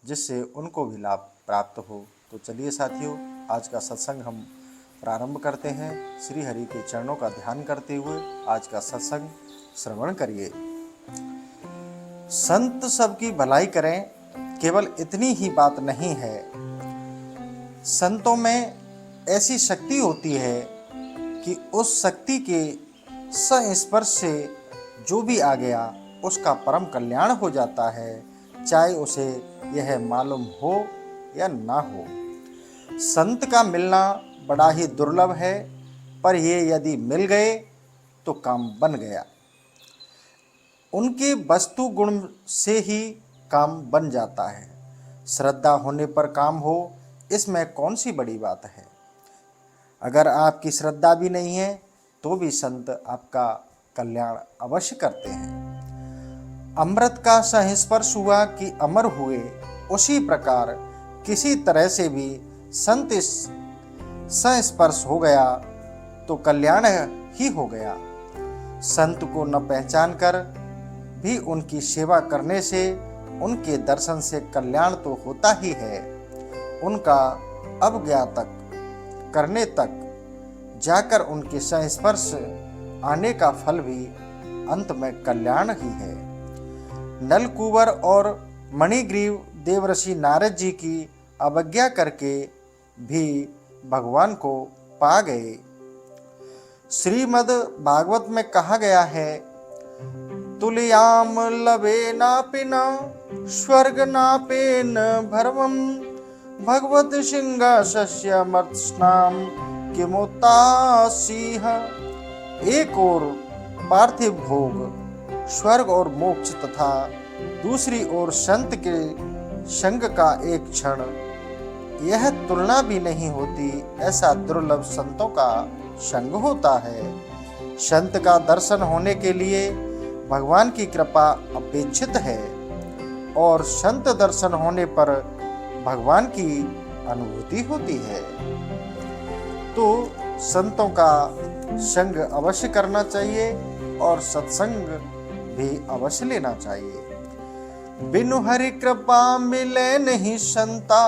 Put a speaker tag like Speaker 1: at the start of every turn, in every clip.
Speaker 1: जिससे उनको भी लाभ प्राप्त हो। तो चलिए साथियों, आज का सत्संग हम प्रारंभ करते हैं। श्री हरि के चरणों का ध्यान करते हुए आज का सत्संग श्रवण करिए। संत सबकी भलाई करें, केवल इतनी ही बात नहीं है। संतों में ऐसी शक्ति होती है कि उस शक्ति के संस्पर्श से जो भी आ गया उसका परम कल्याण हो जाता है, चाहे उसे यह मालूम हो या ना हो। संत का मिलना बड़ा ही दुर्लभ है, पर ये यदि मिल गए तो काम बन गया। उनके वस्तु गुण से ही काम बन जाता है। श्रद्धा होने पर काम हो, इसमें कौन सी बड़ी बात है। अगर आपकी श्रद्धा भी नहीं है तो भी संत आपका कल्याण अवश्य करते हैं। अमृत का संस्पर्श हुआ कि अमर हुए, उसी प्रकार किसी तरह से भी संत संस्पर्श हो गया तो कल्याण ही हो गया। संत को न पहचान कर भी उनकी सेवा करने से, उनके दर्शन से कल्याण तो होता ही है। उनका अवज्ञातक करने तक जाकर उनके संस्पर्श आने का फल भी अंत में कल्याण ही है। नलकूबर और मणिग्रीव देवर्षि नारद जी की अवज्ञा करके भी भगवान को पा गए। श्रीमद् भागवत में कहा गया है, तुलयाम लवे नापिना स्वर्ग नापेन भरवम भगवत सिंहासस्य मर्त्स्नाम किमुतासीह। एक और पार्थिव भोग स्वर्ग और मोक्ष तथा दूसरी ओर संत के संग का एक क्षण, यह तुलना भी नहीं होती। ऐसा दुर्लभ संतों का संग होता है। संत का दर्शन होने के लिए भगवान की कृपा अपेक्षित है और संत दर्शन होने पर भगवान की अनुभूति होती है। तो संतों का संग अवश्य करना चाहिए और सत्संग भी अवश्य लेना चाहिए। बिनु हरि कृपा मिले नहीं संता,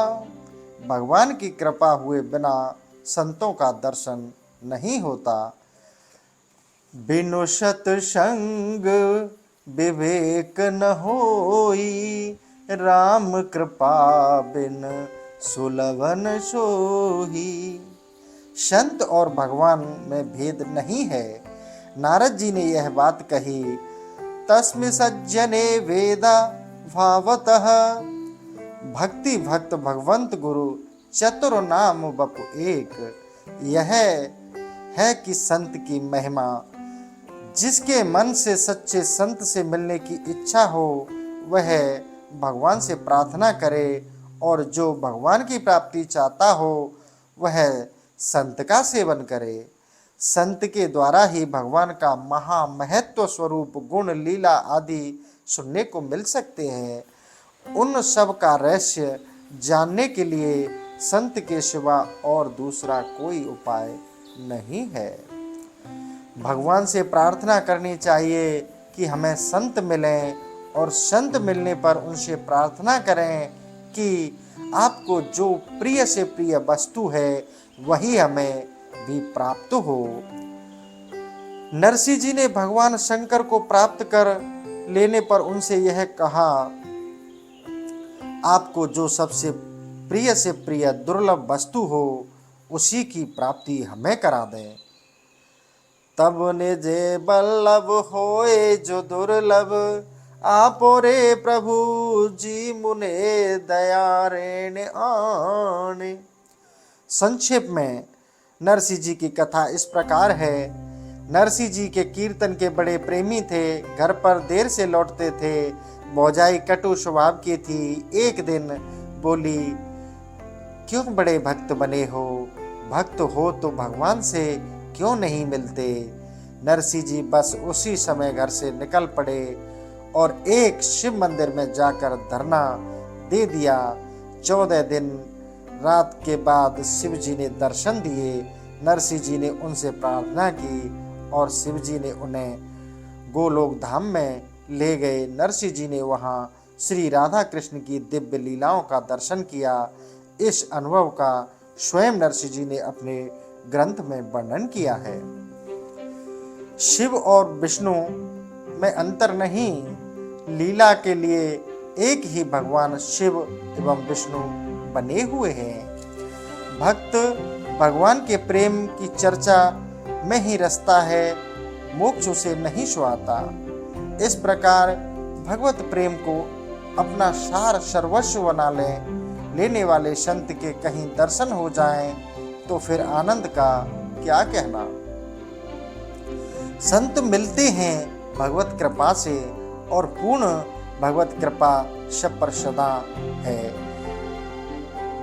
Speaker 1: भगवान की कृपा हुए बिना संतों का दर्शन नहीं होता। बिनु सत्संग विवेक न होई, राम कृपा बिन सुलभन सोही। संत और भगवान में भेद नहीं है। नारद जी ने यह बात कही, तस्मै सज्जने वेदा भावतः। भक्ति भक्त भगवंत गुरु चतुर नाम बपु एक। यह है कि संत की महिमा, जिसके मन से सच्चे संत से मिलने की इच्छा हो वह भगवान से प्रार्थना करे, और जो भगवान की प्राप्ति चाहता हो वह संत का सेवन करे। संत के द्वारा ही भगवान का महामहत्व स्वरूप गुण लीला आदि सुनने को मिल सकते हैं। उन सब का रहस्य जानने के लिए संत के सिवा और दूसरा कोई उपाय नहीं है। भगवान से प्रार्थना करनी चाहिए कि हमें संत मिलें, और संत मिलने पर उनसे प्रार्थना करें कि आपको जो प्रिय से प्रिय वस्तु है वही हमें भी प्राप्त हो। नरसिंह जी ने भगवान शंकर को प्राप्त कर लेने पर उनसे यह कहा, आपको जो सबसे प्रिय से प्रिय दुर्लभ वस्तु हो उसी की प्राप्ति हमें करा दें। तब निजे बल्लभ होए जो दुर्लभ, आपो रे प्रभु जी मुने दया रेण आने। संक्षेप में नरसिंह जी की कथा इस प्रकार है। नरसिंह जी के कीर्तन के बड़े प्रेमी थे। घर पर देर से लौटते थे। भौजाई कटु स्वभाव की थी। एक दिन बोली, क्यों बड़े भक्त बने हो? भक्त हो तो भगवान से क्यों नहीं मिलते? नरसिंह जी बस उसी समय घर से निकल पड़े और एक शिव मंदिर में जाकर धरना दे दिया। 14 दिन रात के बाद शिव जी ने दर्शन दिए। नरसिंह जी ने उनसे प्रार्थना की और शिव जी ने उन्हें गोलोक धाम में ले गए। नरसिंह जी ने वहाँ श्री राधा कृष्ण की दिव्य लीलाओं का दर्शन किया। इस अनुभव का स्वयं नरसिंह जी ने अपने ग्रंथ में वर्णन किया है। शिव और विष्णु में अंतर नहीं, लीला के लिए एक ही भगवान शिव एवं विष्णु बने हुए हैं। भक्त भगवान के प्रेम की चर्चा में ही रसता है, मोक्ष उसे नहीं सुहाता। इस प्रकार भगवत प्रेम को अपना सार सर्वस्व बना लेने वाले संत के कहीं दर्शन हो जाएं तो फिर आनंद का क्या कहना। संत मिलते हैं भगवत कृपा से और पूर्ण भगवत कृपा सब पर सदा है।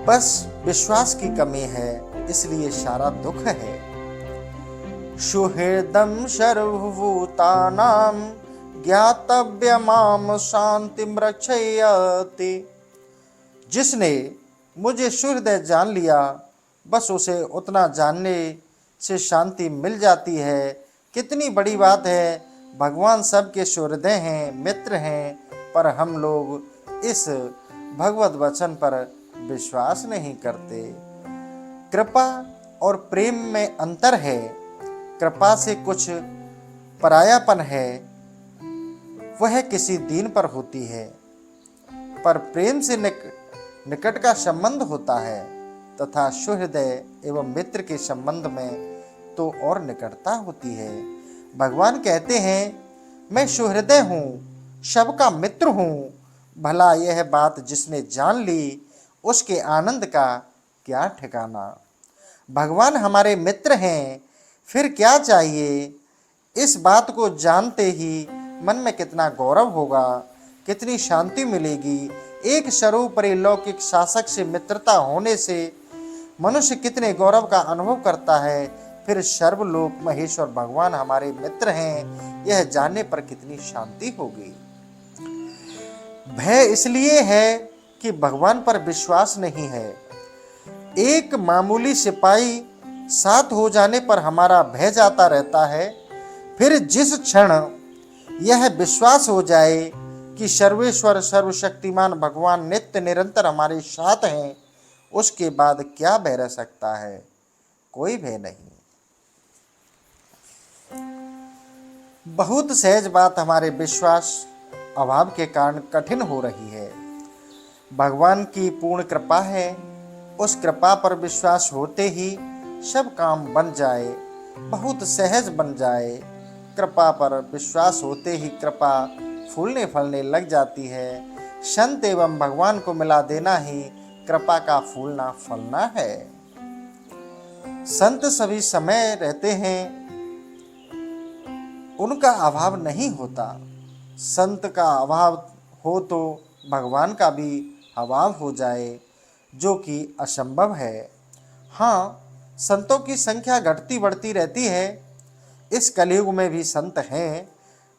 Speaker 1: बस विश्वास की कमी है, इसलिए सारा दुख है। सुहृदं सर्वभूतानां ज्ञातव्यमां शांतिं रक्षयति। जिसने मुझे सुहृदय जान लिया, बस उसे उतना जानने से शांति मिल जाती है। कितनी बड़ी बात है, भगवान सबके सुहृदय हैं, मित्र हैं, पर हम लोग इस भगवत वचन पर विश्वास नहीं करते। कृपा और प्रेम में अंतर है। कृपा से कुछ परायापन है, वह किसी दीन पर होती है, पर प्रेम से निकट का संबंध होता है, तथा सुहृदय एवं मित्र के संबंध में तो और निकटता होती है। भगवान कहते हैं, मैं सुहृदय हूँ, सबका मित्र हूँ। भला यह बात जिसने जान ली, उसके आनंद का क्या ठिकाना। भगवान हमारे मित्र हैं, फिर क्या चाहिए। इस बात को जानते ही मन में कितना गौरव होगा, कितनी शांति मिलेगी। एक सर्वोपरि लौकिक शासक से मित्रता होने से मनुष्य कितने गौरव का अनुभव करता है, फिर सर्वलोक महेश्वर भगवान हमारे मित्र हैं, यह जानने पर कितनी शांति होगी। भय इसलिए है कि भगवान पर विश्वास नहीं है। एक मामूली सिपाही साथ हो जाने पर हमारा भय जाता रहता है, फिर जिस क्षण यह विश्वास हो जाए कि सर्वेश्वर सर्वशक्तिमान भगवान नित्य निरंतर हमारे साथ हैं, उसके बाद क्या भय रह सकता है। कोई भय नहीं। बहुत सहज बात हमारे विश्वास अभाव के कारण कठिन हो रही है। भगवान की पूर्ण कृपा है, उस कृपा पर विश्वास होते ही सब काम बन जाए, बहुत सहज बन जाए। कृपा पर विश्वास होते ही कृपा फूलने फलने लग जाती है। संत एवं भगवान को मिला देना ही कृपा का फूलना फलना है। संत सभी समय रहते हैं, उनका अभाव नहीं होता। संत का अभाव हो तो भगवान का भी अभाव हो जाए, जो कि असंभव है। हाँ, संतों की संख्या घटती बढ़ती रहती है। इस कलयुग में भी संत हैं।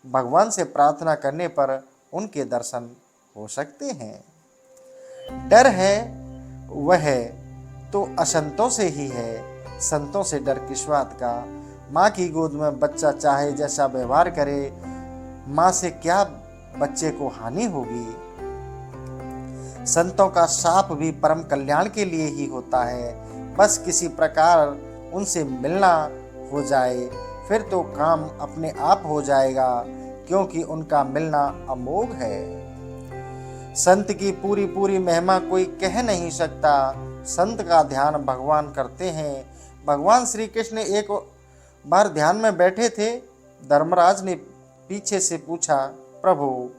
Speaker 1: भगवान से प्रार्थना करने पर उनके दर्शन हो सकते हैं। डर है वह तो असंतों से ही है, संतों से डर किस बात का। माँ की गोद में बच्चा चाहे जैसा व्यवहार करे, माँ से क्या बच्चे को हानि होगी। संतों का शाप भी परम कल्याण के लिए ही होता है। बस किसी प्रकार उनसे मिलना हो जाए, फिर तो काम अपने आप हो जाएगा, क्योंकि उनका मिलना अमोघ है। संत की पूरी पूरी महिमा कोई कह नहीं सकता। संत का ध्यान भगवान करते हैं। भगवान श्री कृष्ण एक बार ध्यान में बैठे थे। धर्मराज ने पीछे से पूछा, प्रभु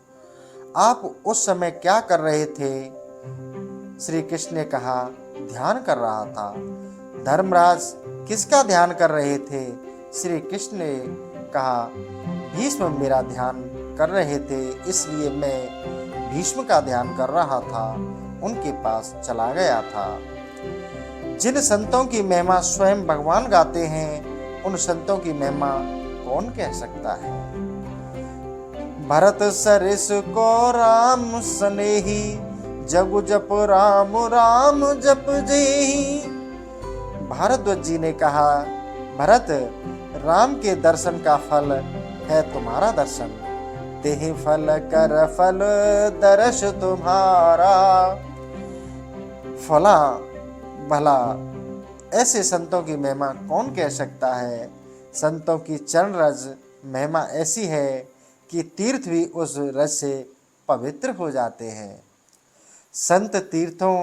Speaker 1: आप उस समय क्या कर रहे थे। श्री कृष्ण ने कहा, ध्यान कर रहा था। धर्मराज किसका ध्यान कर रहे थे। श्री कृष्ण ने कहा, भीष्म मेरा ध्यान कर रहे थे, इसलिए मैं भीष्म का ध्यान कर रहा था, उनके पास चला गया था। जिन संतों की महिमा स्वयं भगवान गाते हैं, उन संतों की महिमा कौन कह सकता है। भरत सरिस को राम सनेही, जगु जप राम राम जप जेही। भारद्वाज जी ने कहा, भरत राम के दर्शन का फल है तुम्हारा दर्शन। देह फल कर फल दर्श तुम्हारा। फला भला ऐसे संतों की महिमा कौन कह सकता है। संतों की चरण रज महिमा ऐसी है कि तीर्थ भी उस रज से पवित्र हो जाते हैं। संत तीर्थों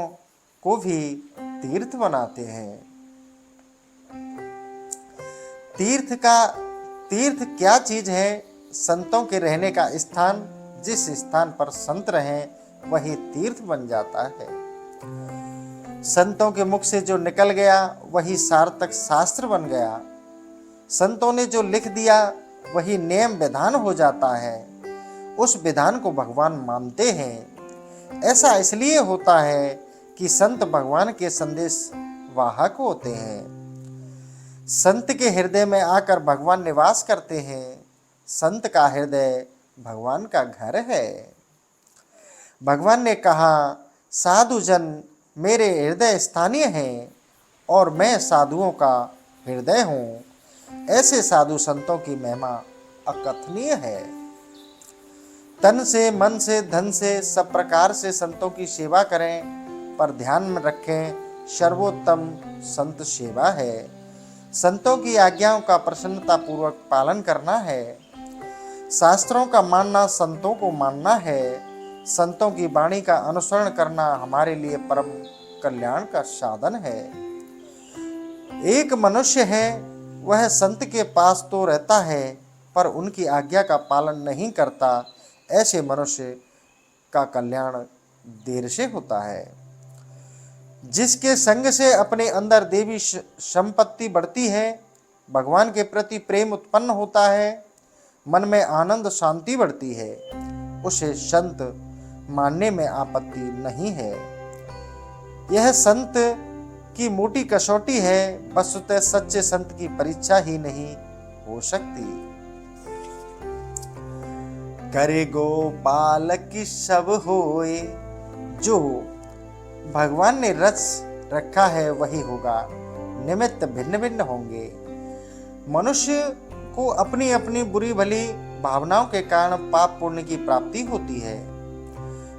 Speaker 1: को भी तीर्थ बनाते हैं। तीर्थ क्या चीज है। संतों के रहने का स्थान। जिस स्थान पर संत रहें वही तीर्थ बन जाता है। संतों के मुख से जो निकल गया वही सार्थक शास्त्र बन गया। संतों ने जो लिख दिया वही नियम विधान हो जाता है। उस विधान को भगवान मानते हैं। ऐसा इसलिए होता है कि संत भगवान के संदेश वाहक होते हैं। संत के हृदय में आकर भगवान निवास करते हैं। संत का हृदय भगवान का घर है। भगवान ने कहा, साधु जन मेरे हृदय स्थानीय हैं और मैं साधुओं का हृदय हूँ। ऐसे साधु संतों की महिमा अकथनीय है। तन से, मन से, धन से सब प्रकार से संतों की सेवा करें, पर ध्यान में रखें सर्वोत्तम संत सेवा है। संतों की आज्ञाओं का प्रसन्नता पूर्वक पालन करना है। शास्त्रों का मानना संतों को मानना है। संतों की वाणी का अनुसरण करना हमारे लिए परम कल्याण का साधन है। एक मनुष्य है, वह संत के पास तो रहता है पर उनकी आज्ञा का पालन नहीं करता। ऐसे मनुष्य का कल्याण देर से होता है। जिसके संग से अपने अंदर देवी संपत्ति बढ़ती है, भगवान के प्रति प्रेम उत्पन्न होता है, मन में आनंद शांति बढ़ती है, उसे संत मानने में आपत्ति नहीं है। यह संत की मोटी कसौटी है। वस्तुतः सच्चे संत की परीक्षा ही नहीं हो सकती। करे गोपाल की सब होए। जो भगवान ने रच रखा है वही होगा। निमित्त भिन्न भिन्न होंगे। मनुष्य को अपनी अपनी बुरी भली भावनाओं के कारण पाप पुण्य की प्राप्ति होती है।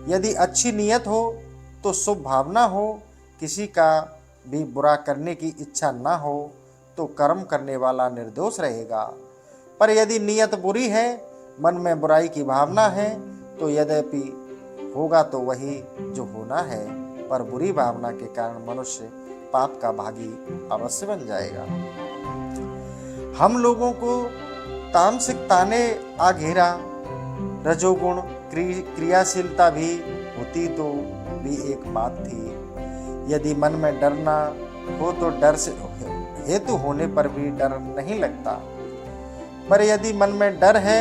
Speaker 1: यदि अच्छी नीयत हो तो शुभ भावना हो, किसी का भी बुरा करने की इच्छा ना हो तो कर्म करने वाला निर्दोष रहेगा। पर यदि नीयत बुरी है, मन में बुराई की भावना है, तो यद्यपि होगा तो वही जो होना है, पर बुरी भावना के कारण मनुष्य पाप का भागी अवश्य बन जाएगा। हम लोगों को तामसिक ताने आ घेरा। रजोगुण क्रियाशीलता भी होती तो भी एक बात थी। यदि मन में डरना हो तो डर से हेतु होने पर भी डर नहीं लगता। पर यदि मन में डर है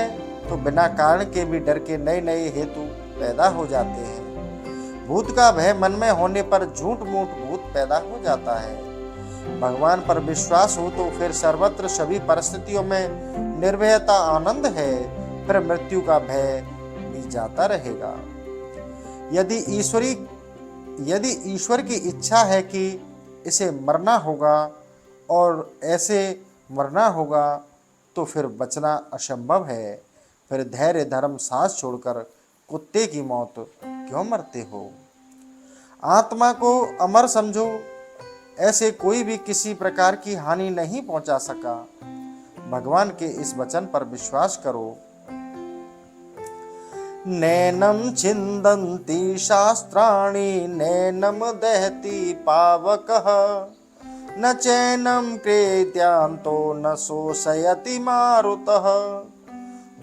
Speaker 1: तो बिना कारण के भी डर के नए नए हेतु पैदा हो जाते हैं। भूत का भय मन में होने पर झूठ मूठ भूत पैदा हो जाता है। भगवान पर विश्वास हो तो फिर सर्वत्र सभी परिस्थितियों में निर्भयता आनंद है। फिर मृत्यु का भय भी जाता रहेगा। यदि ईश्वर की इच्छा है कि इसे मरना होगा और ऐसे मरना होगा तो फिर बचना असंभव है। फिर धैर्य धर्म सांस छोड़कर कुत्ते की मौत क्यों मरते हो। आत्मा को अमर समझो। ऐसे कोई भी किसी प्रकार की हानि नहीं पहुंचा सका। भगवान के इस वचन पर विश्वास करो। नैनम छिन्दन्ति शास्त्राणि नैनम दहति पावकः न चैनम क्रेत्यांतो न शोषयति मारुतः।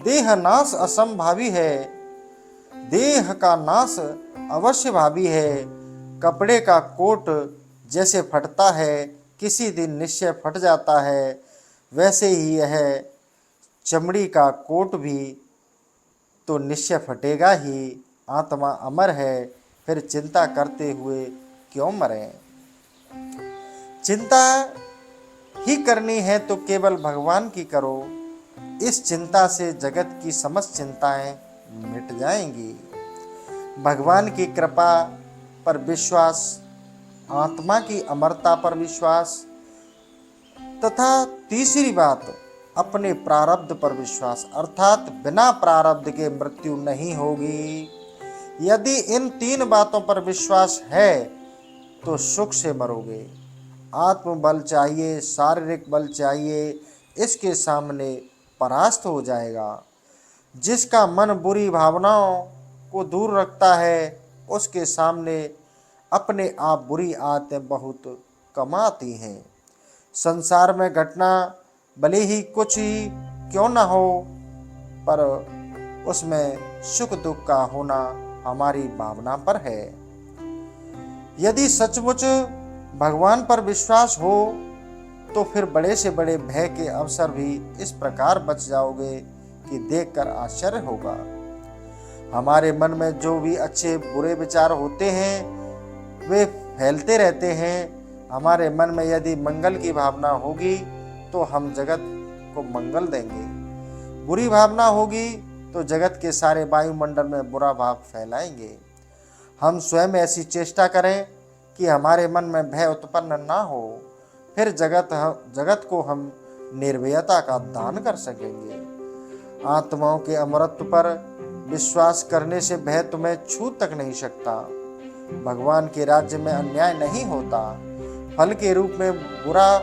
Speaker 1: देह नाश असंभावी है। देह का नाश अवश्य भावी है। कपड़े का कोट जैसे फटता है, किसी दिन निश्चय फट जाता है, वैसे ही यह चमड़ी का कोट भी तो निश्चय फटेगा ही। आत्मा अमर है, फिर चिंता करते हुए क्यों मरें। चिंता ही करनी है तो केवल भगवान की करो। इस चिंता से जगत की समस्त चिंताएं मिट जाएंगी। भगवान की कृपा पर विश्वास, आत्मा की अमरता पर विश्वास तथा तीसरी बात अपने प्रारब्ध पर विश्वास, अर्थात बिना प्रारब्ध के मृत्यु नहीं होगी। यदि इन 3 बातों पर विश्वास है तो सुख से मरोगे। आत्मबल चाहिए, शारीरिक बल चाहिए, इसके सामने परास्त हो जाएगा। जिसका मन बुरी भावनाओं को दूर रखता है उसके सामने अपने आप बुरी आदतें बहुत कम आती हैं। संसार में घटना भले ही कुछ ही क्यों न हो, पर उसमें सुख दुख का होना हमारी भावना पर है। यदि सचमुच भगवान पर विश्वास हो तो फिर बड़े से बड़े भय के अवसर भी इस प्रकार बच जाओगे कि देखकर आश्चर्य होगा। हमारे मन में जो भी अच्छे बुरे विचार होते हैं वे फैलते रहते हैं। हमारे मन में यदि मंगल की भावना होगी तो हम जगत को मंगल देंगे। बुरी भावना होगी तो जगत के सारे वायुमंडल में बुरा भाव फैलाएंगे। हम स्वयं ऐसी चेष्टा करें कि हमारे मन में भय उत्पन्न ना हो, फिर जगत को हम निर्भयता का दान कर सकेंगे। आत्माओं के अमरत्व पर विश्वास करने से भय तुम्हें छू तक नहीं सकता। भगवान के राज्य में अन्याय नहीं होता। फल के रूप में बुरा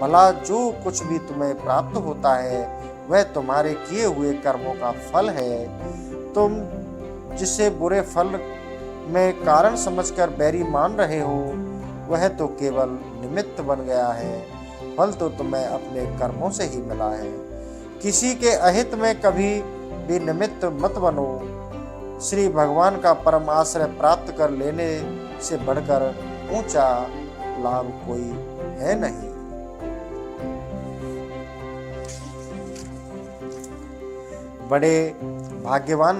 Speaker 1: भला जो कुछ भी तुम्हें प्राप्त होता है वह तुम्हारे किए हुए कर्मों का फल है। तुम जिसे बुरे फल में कारण समझकर बैरी मान रहे हो वह तो केवल निमित्त बन गया है। फल तो तुम्हें अपने कर्मों से ही मिला है। किसी के अहित में कभी भी निमित्त मत बनो। श्री भगवान का परम आश्रय प्राप्त कर लेने से बढ़कर ऊंचा लाभ कोई है नहीं। बड़े भाग्यवान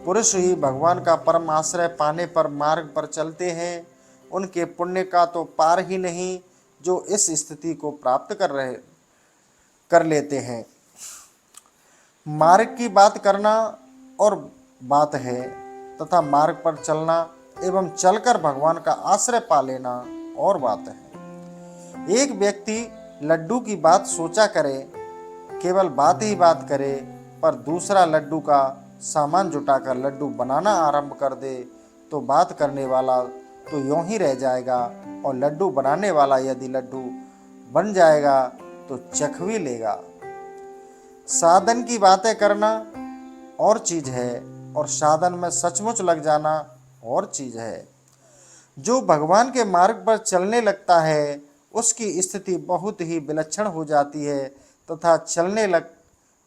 Speaker 1: पुरुष ही भगवान का परम आश्रय पाने पर मार्ग पर चलते हैं। उनके पुण्य का तो पार ही नहीं जो इस स्थिति को प्राप्त कर लेते हैं। मार्ग की बात करना और बात है तथा मार्ग पर चलना एवं चलकर भगवान का आश्रय पा लेना और बात है। एक व्यक्ति लड्डू की बात सोचा करे, केवल बात ही बात करे, पर दूसरा लड्डू का सामान जुटाकर लड्डू बनाना आरंभ कर दे तो बात करने वाला तो यूं ही रह जाएगा और लड्डू बनाने वाला यदि लड्डू बन जाएगा तो चख भी लेगा। साधन की बातें करना और चीज है और साधन में सचमुच लग जाना और चीज है। जो भगवान के मार्ग पर चलने लगता है उसकी स्थिति बहुत ही विलक्षण हो जाती है तथा चलने लग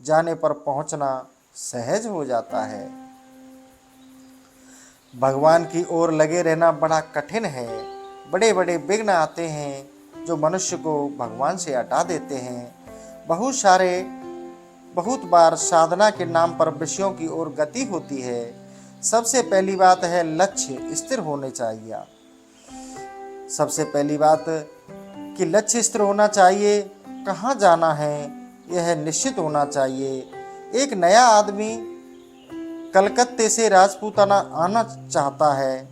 Speaker 1: जाने पर पहुंचना सहज हो जाता है। भगवान की ओर लगे रहना बड़ा कठिन है। बड़े बड़े विघ्न आते हैं जो मनुष्य को भगवान से हटा देते हैं। बहुत बार साधना के नाम पर विषयों की ओर गति होती है। सबसे पहली बात है लक्ष्य स्थिर होने चाहिए। सबसे पहली बात कि लक्ष्य स्थिर होना चाहिए। कहाँ जाना है यह निश्चित होना चाहिए। एक नया आदमी कलकत्ते से राजपूताना आना चाहता है।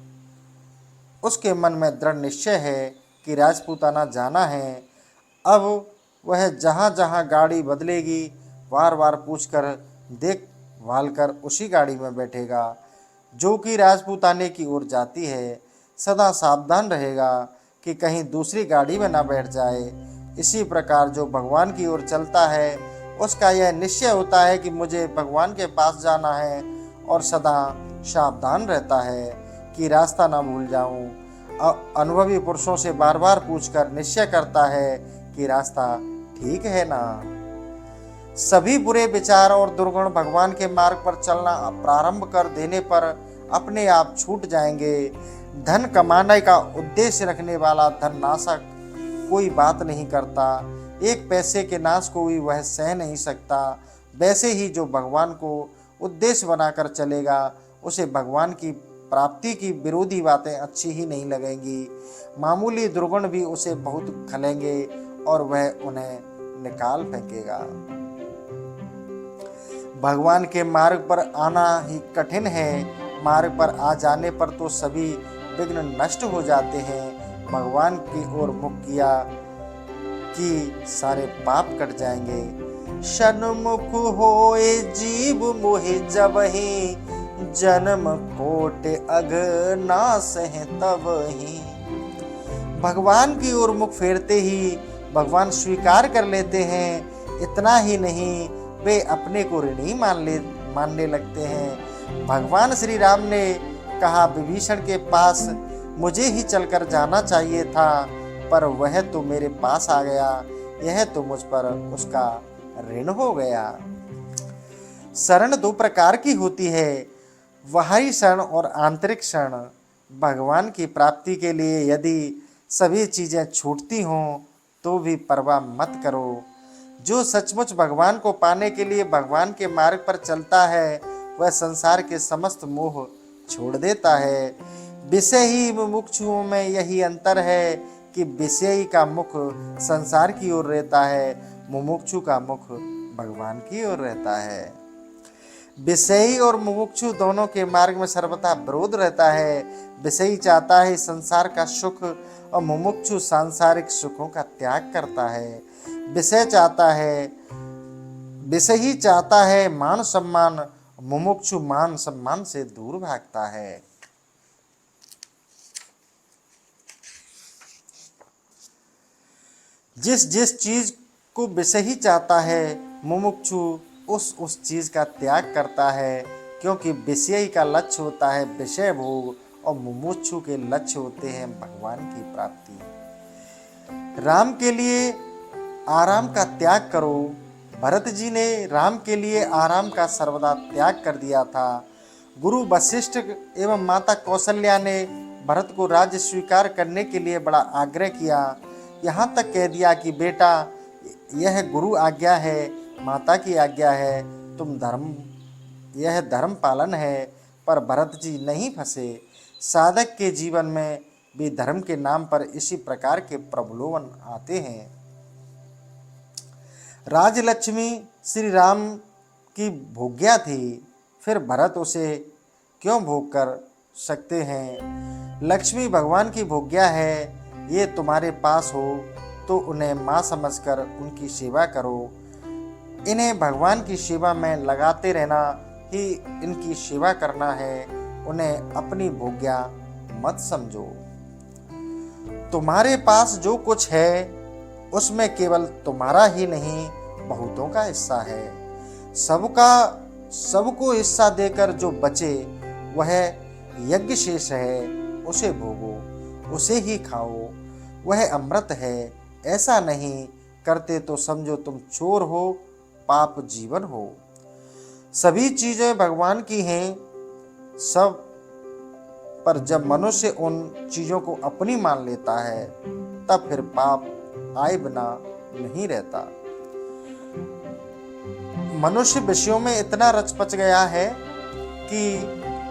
Speaker 1: उसके मन में दृढ़ निश्चय है कि राजपूताना जाना है। अब वह जहाँ जहाँ गाड़ी बदलेगी बार बार पूछकर देख भाल कर उसी गाड़ी में बैठेगा जो कि राजपूताने की ओर जाती है। सदा सावधान रहेगा कि कहीं दूसरी गाड़ी में ना बैठ जाए। इसी प्रकार जो भगवान की ओर चलता है उसका यह निश्चय होता है कि मुझे भगवान के पास जाना है और सदा सावधान रहता है कि रास्ता ना भूल जाऊं। अनुभवी पुरुषों से बार बार पूछकर निश्चय करता है कि रास्ता ठीक है ना। सभी बुरे विचार और दुर्गुण भगवान के मार्ग पर चलना प्रारंभ कर देने पर अपने आप छूट जाएंगे। धन कमाने का उद्देश्य रखने वाला धन नाशक कोई बात नहीं करता। एक पैसे के नाश को भी वह सह नहीं सकता। वैसे ही जो भगवान को उद्देश्य बनाकर चलेगा उसे भगवान की प्राप्ति की विरोधी बातें अच्छी ही नहीं लगेंगी। मामूली दुर्गुण भी उसे बहुत खलेंगे और वह उन्हें निकाल फेंकेगा। भगवान के मार्ग पर आना ही कठिन है। मार्ग पर आ जाने पर तो सभी विघ्न नष्ट हो जाते हैं। भगवान की ओर मुख किया कि सारे पाप कट जाएंगे। सन्मुख होए जीव मोहि जबहि, जन्म कोट अग नास है तबहि। भगवान की ओर मुख फेरते ही भगवान स्वीकार कर लेते हैं। इतना ही नहीं, वे अपने को ऋणी मानने लगते हैं। भगवान श्री राम ने कहा, विभीषण के पास मुझे ही चलकर जाना चाहिए था, पर वह तो मेरे पास आ गया, यह तो मुझ पर उसका ऋण हो गया। शरण दो प्रकार की होती है, बाहरी शरण और आंतरिक शरण। भगवान की प्राप्ति के लिए यदि सभी चीजें छूटती हों तो भी परवाह मत करो। जो सचमुच भगवान को पाने के लिए भगवान के मार्ग पर चलता है, वह संसार के समस्त मोह छोड़ देता है। विषयी मुमुक्षुओं में यही अंतर है कि विषयी का मुख संसार की ओर रहता है, मुमुक्षु का मुख भगवान की ओर रहता है। विषयी और मुमुक्षु दोनों के मार्ग में सर्वथा विरोध रहता है। विषयी चाहता है संसार का सुख और मुमुक्षु सांसारिक सुखों का त्याग करता है। विषयी चाहता है मान सम्मान, मुमुक्षु मान सम्मान से दूर भागता है। जिस जिस चीज को विषयी चाहता है, मुमुक्षु उस चीज का त्याग करता है, क्योंकि विषयी का लक्ष्य होता है विषय भोग और मुमुक्षु के लक्ष्य होते हैं भगवान की प्राप्ति। राम के लिए आराम का त्याग करो। भरत जी ने राम के लिए आराम का सर्वदा त्याग कर दिया था। गुरु वशिष्ठ एवं माता कौशल्या ने भरत को राज्य स्वीकार करने के लिए बड़ा आग्रह किया। यहाँ तक कह दिया कि बेटा, यह गुरु आज्ञा है, माता की आज्ञा है, यह धर्म पालन है। पर भरत जी नहीं फंसे। साधक के जीवन में भी धर्म के नाम पर इसी प्रकार के प्रलोभन आते हैं। राजलक्ष्मी श्री राम की भोग्या थी, फिर भरत उसे क्यों भोग कर सकते हैं? लक्ष्मी भगवान की भोग्या है। ये तुम्हारे पास हो तो उन्हें माँ समझकर उनकी सेवा करो। इन्हें भगवान की सेवा में लगाते रहना ही इनकी सेवा करना है। उन्हें अपनी भोग्या मत समझो। तुम्हारे पास जो कुछ है उसमें केवल तुम्हारा ही नहीं, बहुतों का हिस्सा है। सबको हिस्सा देकर जो बचे वह यज्ञ शेष है, उसे भोगो, उसे ही खाओ, वह अमृत है। ऐसा नहीं करते तो समझो तुम चोर हो, पाप जीवन हो। सभी चीजें भगवान की हैं सब, पर जब मनुष्य उन चीजों को अपनी मान लेता है तब फिर पाप आए बिना नहीं रहता। मनुष्य विषयों में इतना रच-पच गया है कि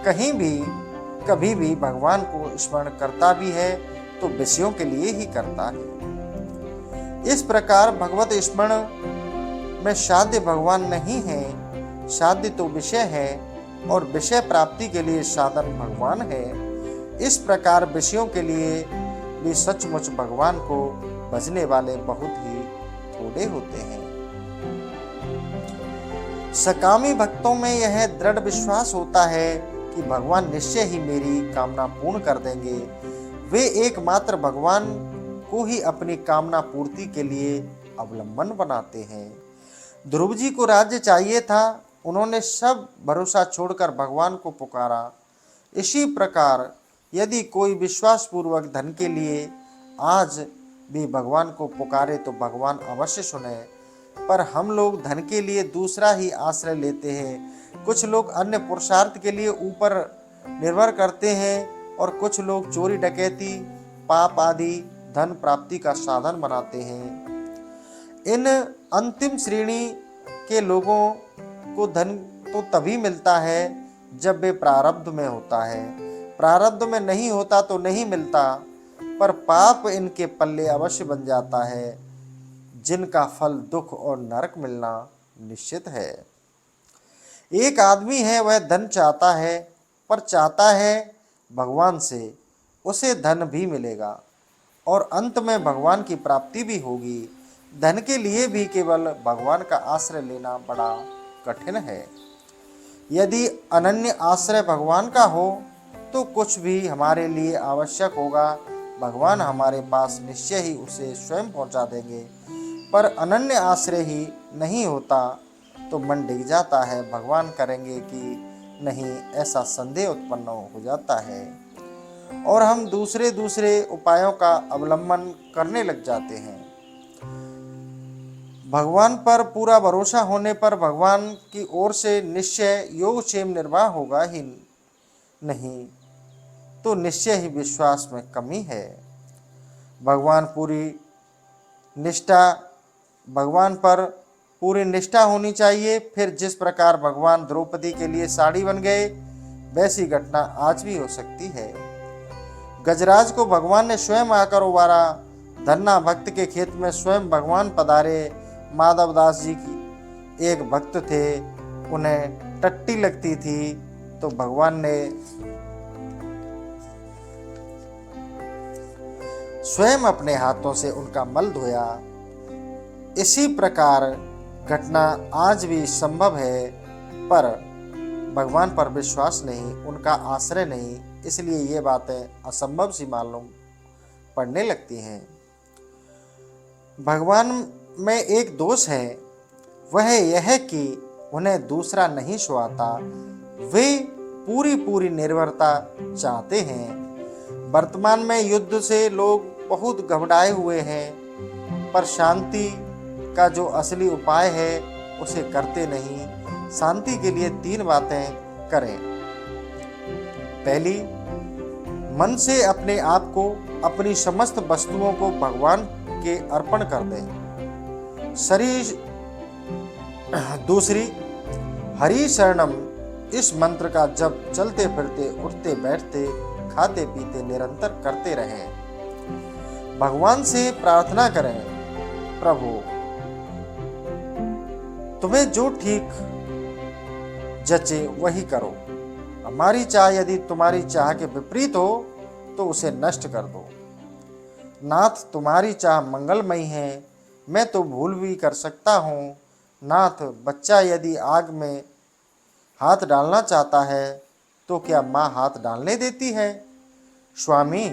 Speaker 1: कहीं भी कभी भी भगवान को स्मरण करता भी है तो विषयों के लिए ही करता है। इस प्रकार भगवत स्मरण में साध्य भगवान नहीं है, साध्य तो विषय है और विषय प्राप्ति के लिए साधन भगवान है। इस प्रकार विषयों के लिए भी सचमुच भगवान को भजने वाले बहुत ही थोड़े होते हैं। सकामी भक्तों में यह दृढ़ विश्वास होता है कि भगवान निश्चय ही मेरी कामना पूर्ण कर देंगे। वे एकमात्र भगवान को ही अपनी कामना पूर्ति के लिए अवलंबन बनाते हैं। ध्रुव जी को राज्य चाहिए था, उन्होंने सब भरोसा छोड़कर भगवान को पुकारा। इसी प्रकार यदि कोई विश्वास पूर्वक धन के लिए आज भी भगवान को पुकारे तो भगवान अवश्य सुने। पर हम लोग धन के लिए दूसरा ही आश्रय लेते हैं। कुछ लोग अन्य पुरुषार्थ के लिए ऊपर निर्भर करते हैं और कुछ लोग चोरी डकैती पाप आदि धन प्राप्ति का साधन बनाते हैं। इन अंतिम श्रेणी के लोगों को धन तो तभी मिलता है जब वे प्रारब्ध में होता है। प्रारब्ध में नहीं होता तो नहीं मिलता, पर पाप इनके पल्ले अवश्य बन जाता है, जिनका फल दुख और नरक मिलना निश्चित है। एक आदमी है, वह धन चाहता है, पर चाहता है भगवान से, उसे धन भी मिलेगा और अंत में भगवान की प्राप्ति भी होगी। धन के लिए भी केवल भगवान का आश्रय लेना बड़ा कठिन है। यदि अनन्य आश्रय भगवान का हो तो कुछ भी हमारे लिए आवश्यक होगा भगवान हमारे पास निश्चय ही उसे स्वयं पहुंचा देंगे। पर अनन्य आश्रय ही नहीं होता तो मन डिग जाता है, भगवान करेंगे कि नहीं, ऐसा संदेह उत्पन्न हो जाता है और हम दूसरे दूसरे उपायों का अवलंबन करने लग जाते हैं। भगवान पर पूरा भरोसा होने पर भगवान की ओर से निश्चय योगक्षेम निर्वाह होगा ही नहीं, तो निश्चय ही विश्वास में कमी है। भगवान पर पूरी निष्ठा होनी चाहिए। फिर जिस प्रकार भगवान द्रौपदी के लिए साड़ी बन गए, वैसी घटना आज भी हो सकती है। गजराज को भगवान ने स्वयं आकर उबारा। धन्ना भक्त के खेत में स्वयं भगवान पधारे। माधव दास जी की एक भक्त थे, उन्हें टट्टी लगती थी तो भगवान ने स्वयं अपने हाथों से उनका मल धोया। इसी प्रकार घटना आज भी संभव है, पर भगवान पर विश्वास नहीं, उनका आश्रय नहीं, इसलिए ये बातें असंभव सी मालूम पड़ने लगती हैं। भगवान में एक दोष है, वह यह कि उन्हें दूसरा नहीं सुहाता। वे पूरी निर्भरता चाहते हैं। वर्तमान में युद्ध से लोग बहुत घबराए हुए हैं, पर शांति का जो असली उपाय है उसे करते नहीं। शांति के लिए 3 बातें करें। पहली, मन से अपने आप को, अपनी समस्त वस्तुओं को भगवान के अर्पण कर दें। दूसरी, हरि शरणम इस मंत्र का जप चलते फिरते, उठते बैठते, खाते पीते निरंतर करते रहें। भगवान से प्रार्थना करें, प्रभु तुम्हें जो ठीक जचे वही करो। हमारी चाह यदि तुम्हारी चाह के विपरीत हो तो उसे नष्ट कर दो। नाथ तुम्हारी चाह मंगलमयी है, मैं तो भूल भी कर सकता हूँ। नाथ बच्चा यदि आग में हाथ डालना चाहता है तो क्या माँ हाथ डालने देती है? स्वामी,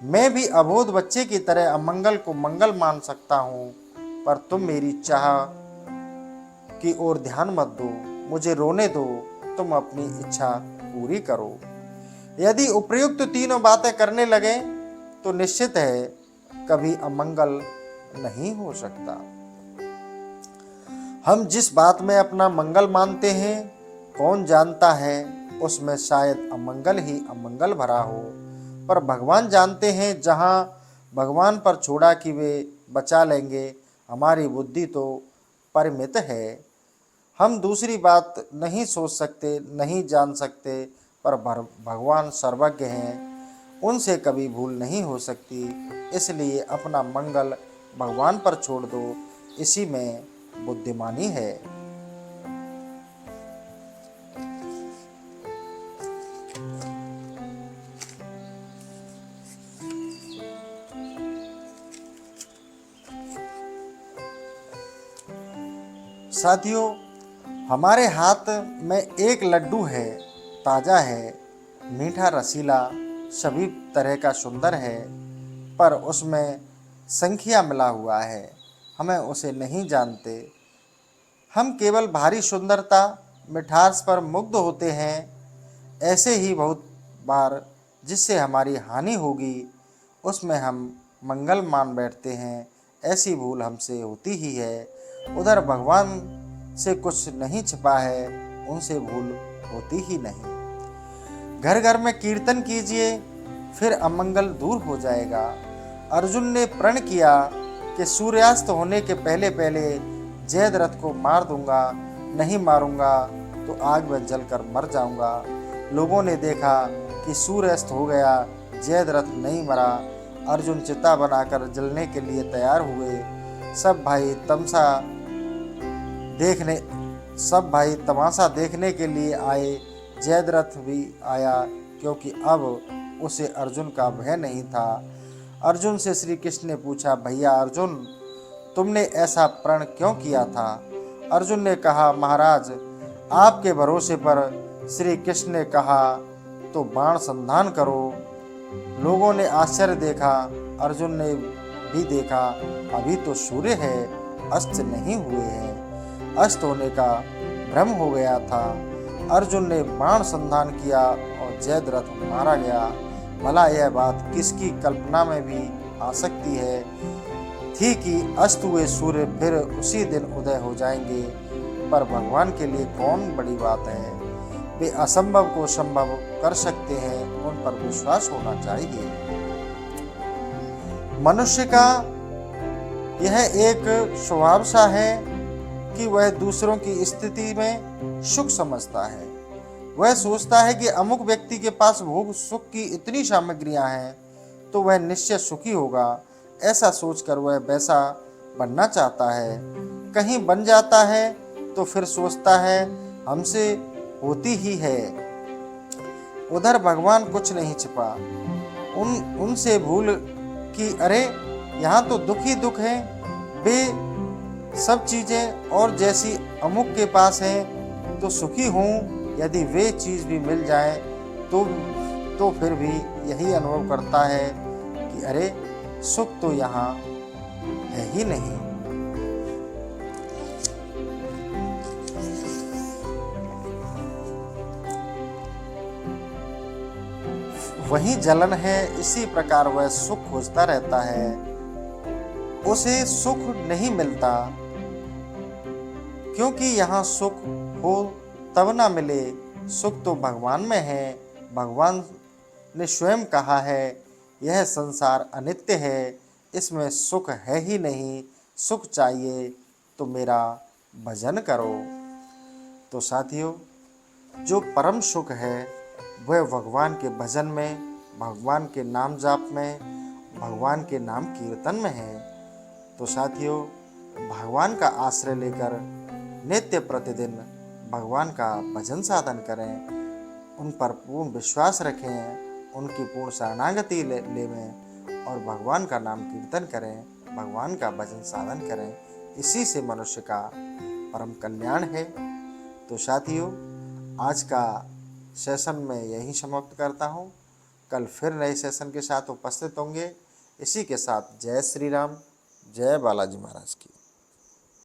Speaker 1: मैं भी अबोध बच्चे की तरह अमंगल को मंगल मान सकता हूँ, पर तुम मेरी चाह की ओर ध्यान मत दो, मुझे रोने दो, तुम अपनी इच्छा पूरी करो। यदि उपर्युक्त 3 बातें करने लगे तो निश्चित है कभी अमंगल नहीं हो सकता। हम जिस बात में अपना मंगल मानते हैं, कौन जानता है उसमें शायद अमंगल ही अमंगल भरा हो। पर भगवान जानते हैं, जहाँ भगवान पर छोड़ा कि वे बचा लेंगे। हमारी बुद्धि तो परिमित है, हम दूसरी बात नहीं सोच सकते, नहीं जान सकते, पर भगवान सर्वज्ञ हैं, उनसे कभी भूल नहीं हो सकती। इसलिए अपना मंगल भगवान पर छोड़ दो, इसी में बुद्धिमानी है। साथियों, हमारे हाथ में एक लड्डू है, ताज़ा है, मीठा रसीला, सभी तरह का सुंदर है, पर उसमें संख्या मिला हुआ है, हमें उसे नहीं जानते। हम केवल भारी सुंदरता, मिठास पर मुग्ध होते हैं। ऐसे ही बहुत बार जिससे हमारी हानि होगी उसमें हम मंगल मान बैठते हैं। ऐसी भूल हमसे होती ही है। उधर भगवान से कुछ नहीं छिपा है, उनसे भूल होती ही नहीं। घर घर में कीर्तन कीजिए, फिर अमंगल दूर हो जाएगा। अर्जुन ने प्रण किया कि सूर्यास्त होने के पहले पहले जयद्रथ को मार दूंगा, नहीं मारूंगा तो आग में जलकर मर जाऊंगा। लोगों ने देखा कि सूर्यास्त हो गया, जयद्रथ नहीं मरा। अर्जुन चिता बनाकर जलने के लिए तैयार हुए। सब भाई तमाशा देखने के लिए आए। जयद्रथ भी आया, क्योंकि अब उसे अर्जुन का भय नहीं था। अर्जुन से श्री कृष्ण ने पूछा, भैया अर्जुन, तुमने ऐसा प्रण क्यों किया था? अर्जुन ने कहा, महाराज, आपके भरोसे पर श्री कृष्ण ने कहा तो बाण संधान करो। लोगों ने आश्चर्य देखा, अर्जुन ने भी देखा, अभी तो सूर्य है, अस्त नहीं हुए हैं। अस्त होने का भ्रम हो गया था। अर्जुन ने बाण संधान किया और जयद्रथ मारा गया। भला यह बात किसकी कल्पना में भी आ सकती है थी कि अस्त हुए सूर्य फिर उसी दिन उदय हो जाएंगे। पर भगवान के लिए कौन बड़ी बात है? वे असंभव को संभव कर सकते हैं, उन पर विश्वास होना चाहिए। मनुष्य का यह एक स्वभाव सा है कि वह दूसरों की स्थिति में सुख समझता है। वह सोचता है कि अमुक व्यक्ति के पास भोग सुख की इतनी सामग्रियां हैं तो वह निश्चय सुखी होगा। ऐसा सोचकर वह वैसा बनना चाहता है। कहीं बन जाता है तो फिर सोचता है हमसे होती ही है। उधर भगवान कुछ नहीं छिपा उनसे भूल कि अरे यहाँ तो दुख ही दुख है। वे सब चीजें और जैसी अमुक के पास हैं तो सुखी हूँ। यदि वे चीज भी मिल जाए तो फिर भी यही अनुभव करता है कि अरे सुख तो यहाँ है ही नहीं। वही जलन है, इसी प्रकार वह सुख खोजता रहता है, उसे सुख नहीं मिलता। क्योंकि यहाँ सुख हो तब ना मिले। सुख तो भगवान में है। भगवान ने स्वयं कहा है, यह संसार अनित्य है, इसमें सुख है ही नहीं। सुख चाहिए तो मेरा भजन करो। तो साथियों, जो परम सुख है वह भगवान के भजन में, भगवान के नाम जाप में, भगवान के नाम कीर्तन में है। तो साथियों, भगवान का आश्रय लेकर नित्य प्रतिदिन भगवान का भजन साधन करें, उन पर पूर्ण विश्वास रखें, उनकी पूर्ण शरणागति लेवें और भगवान का नाम कीर्तन करें, भगवान का भजन साधन करें। इसी से मनुष्य का परम कल्याण है। तो साथियों, आज का सेशन में यही समाप्त करता हूँ। कल फिर नए सेशन के साथ उपस्थित होंगे। इसी के साथ जय श्री राम, जय बालाजी महाराज की।